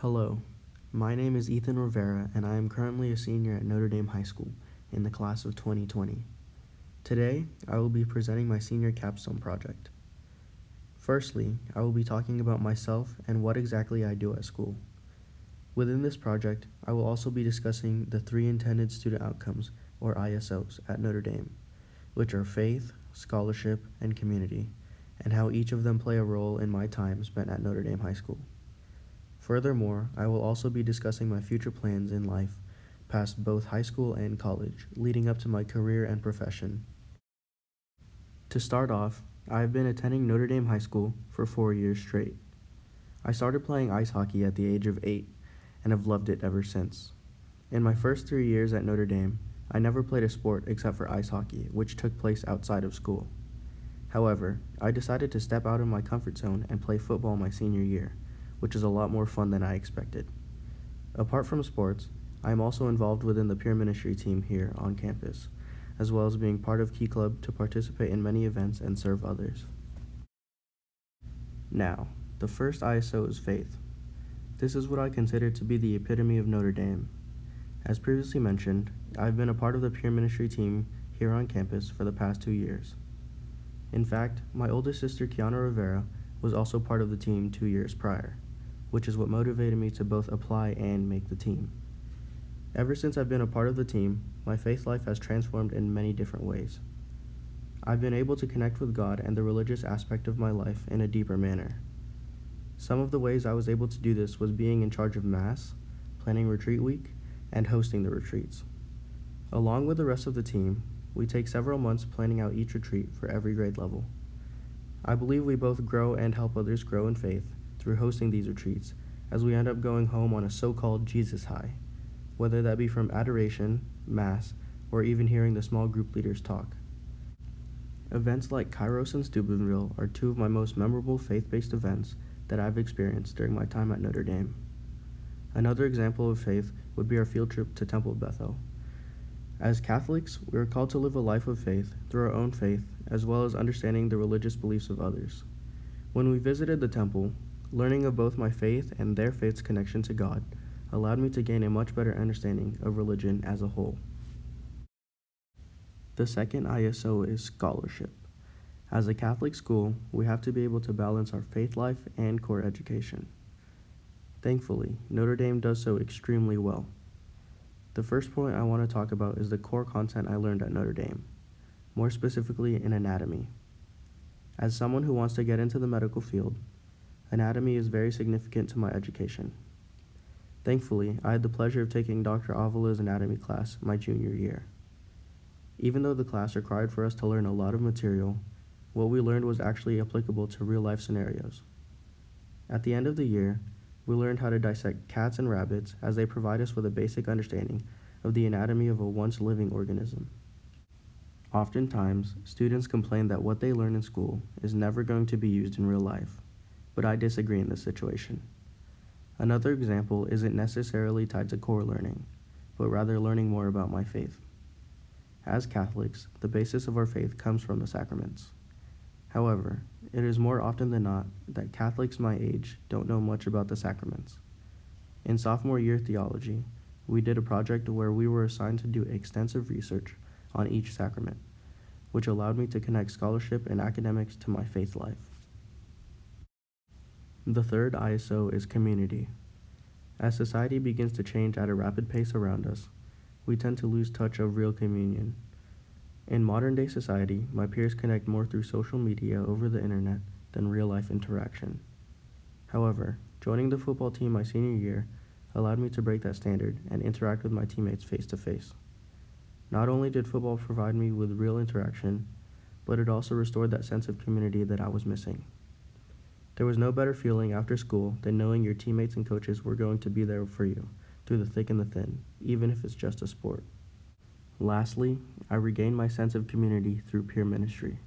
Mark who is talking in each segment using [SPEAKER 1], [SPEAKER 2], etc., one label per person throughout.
[SPEAKER 1] Hello, my name is Ethan Rivera, and I am currently a senior at Notre Dame High School in the class of 2020. Today, I will be presenting my senior capstone project. Firstly, I will be talking about myself and what exactly I do at school. Within this project, I will also be discussing the three intended student outcomes, or ISOs, at Notre Dame, which are faith, scholarship, and community, and how each of them play a role in my time spent at Notre Dame High School. Furthermore, I will also be discussing my future plans in life, past both high school and college, leading up to my career and profession. To start off, I have been attending Notre Dame High School for 4 years straight. I started playing ice hockey at the age of 8 and have loved it ever since. In my first 3 years at Notre Dame, I never played a sport except for ice hockey, which took place outside of school. However, I decided to step out of my comfort zone and play football my senior year, which is a lot more fun than I expected. Apart from sports, I am also involved within the peer ministry team here on campus, as well as being part of Key Club to participate in many events and serve others. Now, the first ISO is faith. This is what I consider to be the epitome of Notre Dame. As previously mentioned, I've been a part of the peer ministry team here on campus for the past 2 years. In fact, my oldest sister Kiana Rivera was also part of the team 2 years prior, which is what motivated me to both apply and make the team. Ever since I've been a part of the team, my faith life has transformed in many different ways. I've been able to connect with God and the religious aspect of my life in a deeper manner. Some of the ways I was able to do this was being in charge of Mass, planning retreat week, and hosting the retreats. Along with the rest of the team, we take several months planning out each retreat for every grade level. I believe we both grow and help others grow in faith through hosting these retreats, as we end up going home on a so-called Jesus high, whether that be from adoration, Mass, or even hearing the small group leaders talk. Events like Kairos and Steubenville are two of my most memorable faith-based events that I've experienced during my time at Notre Dame. Another example of faith would be our field trip to Temple Bethel. As Catholics, we are called to live a life of faith through our own faith, as well as understanding the religious beliefs of others. When we visited the temple, learning of both my faith and their faith's connection to God allowed me to gain a much better understanding of religion as a whole. The second ISO is scholarship. As a Catholic school, we have to be able to balance our faith life and core education. Thankfully, Notre Dame does so extremely well. The first point I want to talk about is the core content I learned at Notre Dame, more specifically in anatomy. As someone who wants to get into the medical field, anatomy is very significant to my education. Thankfully, I had the pleasure of taking Dr. Avala's anatomy class my junior year. Even though the class required for us to learn a lot of material, what we learned was actually applicable to real-life scenarios. At the end of the year, we learned how to dissect cats and rabbits, as they provide us with a basic understanding of the anatomy of a once living organism. Oftentimes, students complain that what they learn in school is never going to be used in real life, but I disagree in this situation. Another example isn't necessarily tied to core learning, but rather learning more about my faith. As Catholics, the basis of our faith comes from the sacraments. However, it is more often than not that Catholics my age don't know much about the sacraments. In sophomore year theology, we did a project where we were assigned to do extensive research on each sacrament, which allowed me to connect scholarship and academics to my faith life. The third ISO is community. As society begins to change at a rapid pace around us, we tend to lose touch of real communion. In modern-day society, my peers connect more through social media over the internet than real-life interaction. However, joining the football team my senior year allowed me to break that standard and interact with my teammates face-to-face. Not only did football provide me with real interaction, but it also restored that sense of community that I was missing. There was no better feeling after school than knowing your teammates and coaches were going to be there for you through the thick and the thin, even if it's just a sport. Lastly, I regained my sense of community through peer ministry.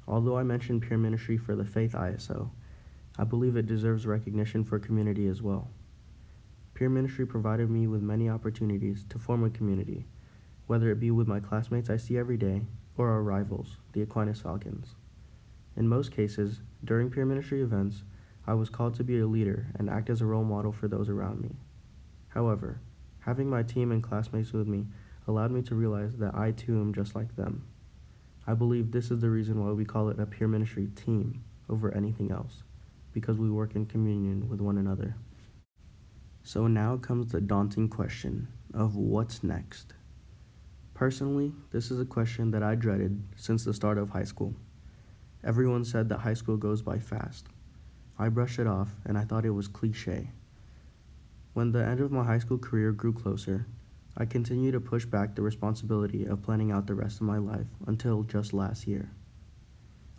[SPEAKER 1] Although I mentioned peer ministry for the faith ISO, I believe it deserves recognition for community as well. Peer ministry provided me with many opportunities to form a community, whether it be with my classmates I see every day or our rivals, the Aquinas Falcons. In most cases, during peer ministry events, I was called to be a leader and act as a role model for those around me. However, having my team and classmates with me allowed me to realize that I too am just like them. I believe this is the reason why we call it a peer ministry team over anything else, because we work in communion with one another. So now comes the daunting question of what's next. Personally, this is a question that I dreaded since the start of high school. Everyone said that high school goes by fast. I brushed it off and I thought it was cliche. When the end of my high school career grew closer, I continued to push back the responsibility of planning out the rest of my life until just last year.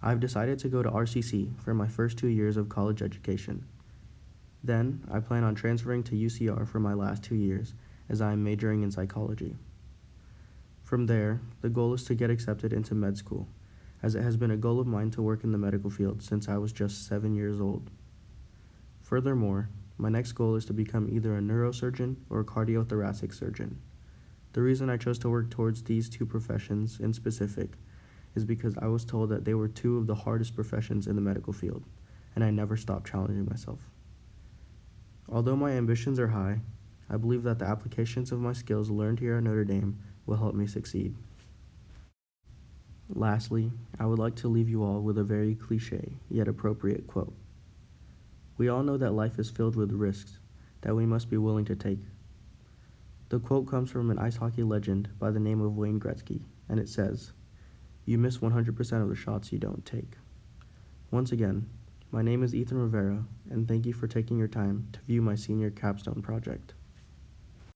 [SPEAKER 1] I've decided to go to RCC for my first 2 years of college education. Then, I plan on transferring to UCR for my last 2 years as I am majoring in psychology. From there, the goal is to get accepted into med school, as it has been a goal of mine to work in the medical field since I was just 7 years old. Furthermore, my next goal is to become either a neurosurgeon or a cardiothoracic surgeon. The reason I chose to work towards these two professions in specific is because I was told that they were two of the hardest professions in the medical field, and I never stopped challenging myself. Although my ambitions are high, I believe that the applications of my skills learned here at Notre Dame will help me succeed. Lastly, I would like to leave you all with a very cliche yet appropriate quote. We all know that life is filled with risks that we must be willing to take. The quote comes from an ice hockey legend by the name of Wayne Gretzky, and it says, "You miss 100% of the shots you don't take." Once again, my name is Ethan Rivera, and thank you for taking your time to view my senior capstone project.